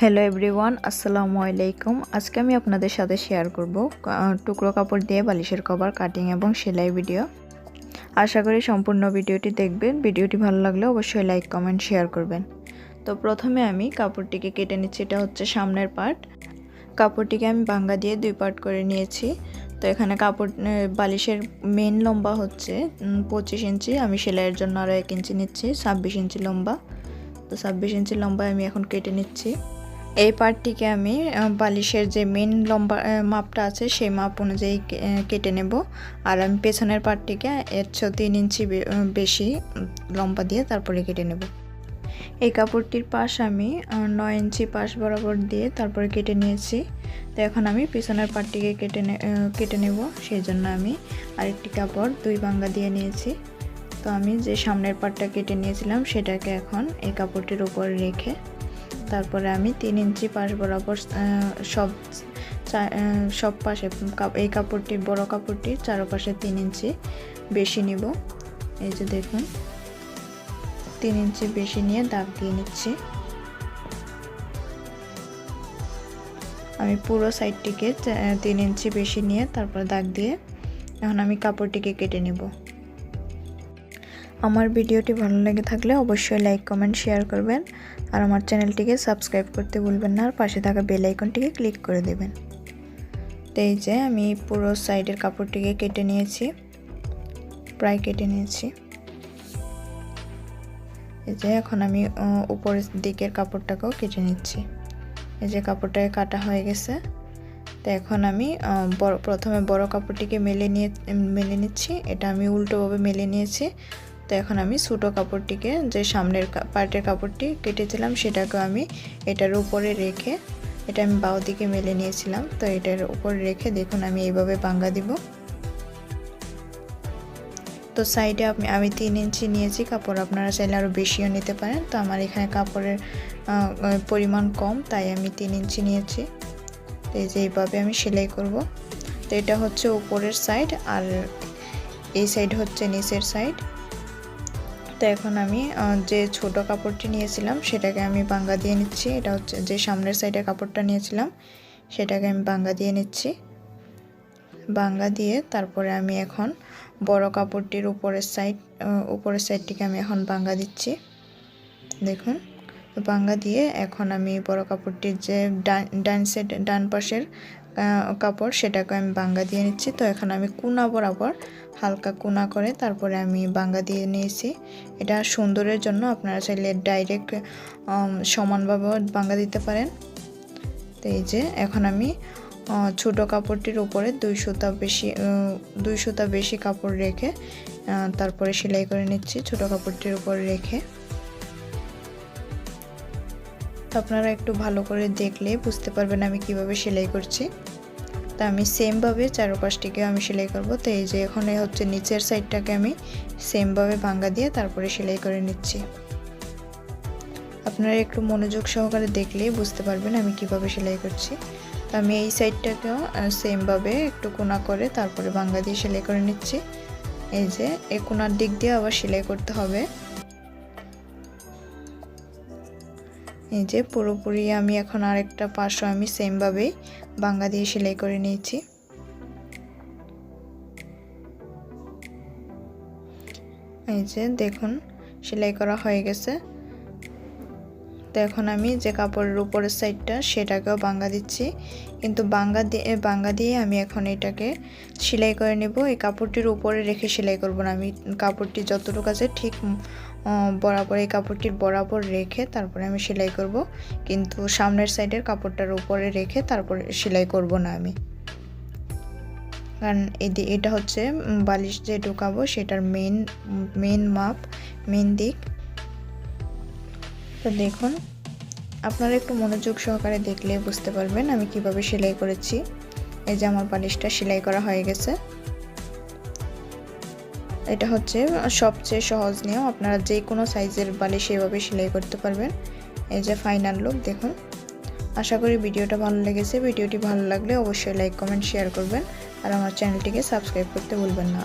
Hello everyone, আসসালামু আলাইকুম। আজকে আমি আপনাদের সাথে শেয়ার করব টুকরো কাপড় দিয়ে বালিশের কভার কাটিং এবং সেলাই ভিডিও। আশা করি সম্পূর্ণ ভিডিওটি দেখবেন। ভিডিওটি ভালো লাগলে অবশ্যই লাইক কমেন্ট শেয়ার করবেন। তো প্রথমে আমি কাপড়টিকে কেটে নিচ্ছি। এটা হচ্ছে সামনের পার্ট। কাপড়টিকে আমি ভাঙ্গা দিয়ে 2 পার্ট করে নিয়েছি। তো এখানে বালিশের মেন লম্বা হচ্ছে 25 ইঞ্চি। আমি সেলাইয়ের জন্য আরও 1 ইঞ্চি নিচ্ছি, 26 ইঞ্চি লম্বা। তো 26 ইঞ্চি লম্বা আমি এখন কেটে নিচ্ছি। এই পার্টটিকে আমি বালিশের যে মেন লম্বা মাপটা আছে সেই মাপ অনুযায়ী কেটে নেব। আর আমি পেছনের পার্টটিকে 3 ইঞ্চি বেশি লম্বা দিয়ে তারপরে কেটে নেব। এই কাপড়টির পাশ আমি 9 ইঞ্চি পাশ বরাবর দিয়ে তারপরে কেটে নিয়েছি। তো এখন আমি পেছনের পার্টটিকে কেটে নেব। সেই জন্য আমি আরেকটি কাপড় 2 ভাঙ্গা দিয়ে নিয়েছি। তো আমি যে সামনের পার্টটা কেটে নিয়েছিলাম সেটাকে এখন এই কাপড়টির উপর রেখে তারপরে আমি 3 ইঞ্চি পাশ বরাবর সব পাশে এই কাপড়টির বড় কাপড়টির চারপাশে 3 ইঞ্চি বেশি নিব। এই যে দেখুন 3 ইঞ্চি বেশি নিয়ে দাগ দিয়ে নিচ্ছি। আমি পুরো সাইডটিকে 3 ইঞ্চি বেশি নিয়ে তারপর দাগ দিয়ে এখন আমি কাপড়টিকে কেটে নেব। আমার ভিডিওটি ভালো লেগে থাকলে অবশ্যই লাইক কমেন্ট শেয়ার করবেন আর আমার চ্যানেলটিকে সাবস্ক্রাইব করতে ভুলবেন না। আর পাশে থাকা বেল আইকনটিকে ক্লিক করে দেবেন। তো এই যে আমি পুরো সাইডের কাপড়টিকে কেটে নিয়েছি, প্রায় কেটে নিয়েছি। এই যে এখন আমি উপরের দিকের কাপড়টাকেও কেটে নিচ্ছি। এই যে কাপড়টাকে কাটা হয়ে গেছে। তো এখন আমি প্রথমে বড় কাপড়টিকে মেলে নিচ্ছি। এটা আমি উল্টোভাবে মেলে নিয়েছি। তো এখন আমি ছোটো কাপড়টিকে যে সামনের পার্টের কাপড়টি কেটেছিলাম সেটাকে আমি এটার উপরে রেখে, এটা আমি বাও দিকে মেলে নিয়েছিলাম, তো এটার উপরে রেখে দেখুন আমি এইভাবে ভাঙ্গা দিব। তো সাইডে আমি 3 ইঞ্চি নিয়েছি কাপড়, আপনারা চাইলে আরও বেশিও নিতে পারেন। তো আমার এখানে কাপড়ের পরিমাণ কম, তাই আমি 3 ইঞ্চি নিয়েছি। তো এই যে এইভাবে আমি সেলাই করব। তো এটা হচ্ছে উপরের সাইড আর এই সাইড হচ্ছে নিচের সাইড। তো এখন আমি যে ছোট কাপড়টি নিয়েছিলাম সেটাকে আমি ভাঙ্গা দিয়ে নিচ্ছি। এটা হচ্ছে যে সামনের সাইডে কাপড়টা নিয়েছিলাম সেটাকে আমি ভাঙ্গা দিয়ে নিচ্ছি। ভাঙ্গা দিয়ে তারপরে আমি এখন বড় কাপড়টির উপরের সাইডটিকে আমি এখন ভাঙ্গা দিচ্ছি। দেখুন ভাঙ্গা দিয়ে এখন আমি বড় কাপড়টির যে ডান পাশের কাপড় সেটাকে আমি ভাঙ্গা দিয়ে নিচ্ছি। তো এখন আমি কোনা বরাবর হালকা কোনা করে তারপরে আমি ভাঙ্গা দিয়ে নিয়েছি। এটা সুন্দরের জন্য আপনারা চাইলে ডাইরেক্ট সমানভাবে ভাঙ্গা দিতে পারেন। তো এই যে এখন আমি ছোট কাপড়টির উপরে 2 সুতা বেশি কাপড় রেখে তারপরে সেলাই করে নিচ্ছি ছোট কাপড়টির উপর রেখে। তো আপনারা একটু ভালো করে দেখলে বুঝতে পারবেন আমি কিভাবে সেলাই করছি। তো আমি সেমভাবে চারপাশটিকে আমি সেলাই করব। তো এই যে এখানে হচ্ছে নিচের সাইডটাকে আমি সেমভাবে ভাঙ্গা দিয়ে তারপরে সেলাই করে নিচ্ছি। আপনারা একটু মনোযোগ সহকারে দেখলেই বুঝতে পারবেন আমি কিভাবে সেলাই করছি। তো আমি এই সাইডটাকেও সেমভাবে একটু কোনা করে তারপরে ভাঙ্গা দিয়ে সেলাই করে নিচ্ছি। এই যে এই কোনার দিক দিয়ে আবার সেলাই করতে হবে। এই যে পুরোপুরি আমি এখন আরেকটা পাশও আমি সেমভাবেই ভাঙ্গা দিয়ে সেলাই করে নিয়েছি। এই যে দেখুন সেলাই করা হয়ে গেছে। তো এখন আমি যে কাপড়ের উপরের সাইডটা সেটাকেও ভাঙ্গা দিচ্ছি, কিন্তু ভাঙ্গা দিয়ে আমি এখন এটাকে সেলাই করে নেব। এই কাপড়টির উপরে রেখে সেলাই করব না, আমি কাপড়টি যতটুকু আছে ঠিক বরাবর এই কাপড়টির বরাবর রেখে তারপরে আমি সেলাই করব, কিন্তু সামনের সাইডের কাপড়টার উপরে রেখে তারপরে সেলাই করব না আমি, কারণ এটা হচ্ছে বালিশ যে ঢোকাবো সেটার মেন মাপ, মেন দিক। তো দেখুন আপনারা একটু মনোযোগ সহকারে দেখলে বুঝতে পারবেন আমি কিভাবে সেলাই করেছি। এই যে আমার বালিশটা সেলাই করা হয়ে গেছে। এটা হচ্ছে সবচেয়ে সহজ নিয়ম, আপনারা যে কোনো সাইজের বালিশ এভাবে সেলাই করতে পারবেন। এই যে ফাইনাল লুক দেখুন। আশা করি ভিডিওটা ভালো লেগেছে। ভিডিওটি ভালো লাগলে অবশ্যই লাইক কমেন্ট শেয়ার করবেন আর আমার চ্যানেলটিকে সাবস্ক্রাইব করতে ভুলবেন না।